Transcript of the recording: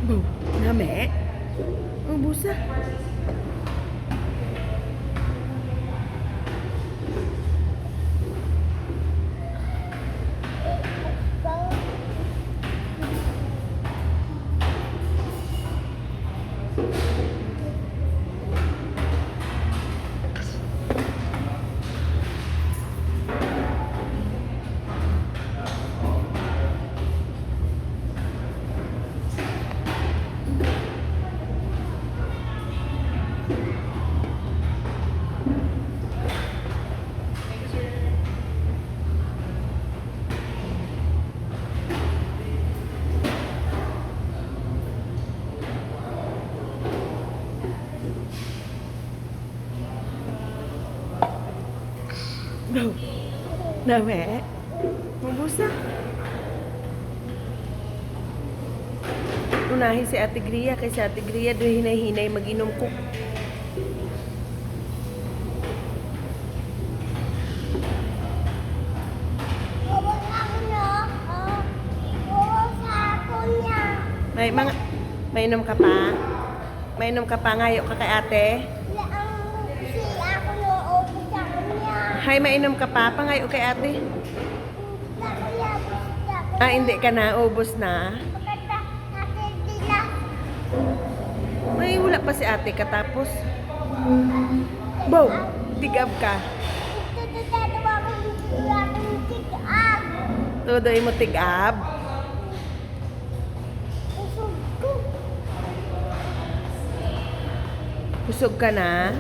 Bầu, na mẹ. Busa. Đâu? Na mẹ. Mabusa. Unahin si Ate Gria kasi Ate Gria doon hinay-hinay mag-inom ko. Mainom ka pa? Mainom ka pa ngayon ka kay ate? Hay, mainom ka pa? Pangayo kay ate? Ah, hindi ka na. Ubos na. May wala pa si ate katapos. Bow, tigab ka. Tudoy mo tigab. Busog ka na?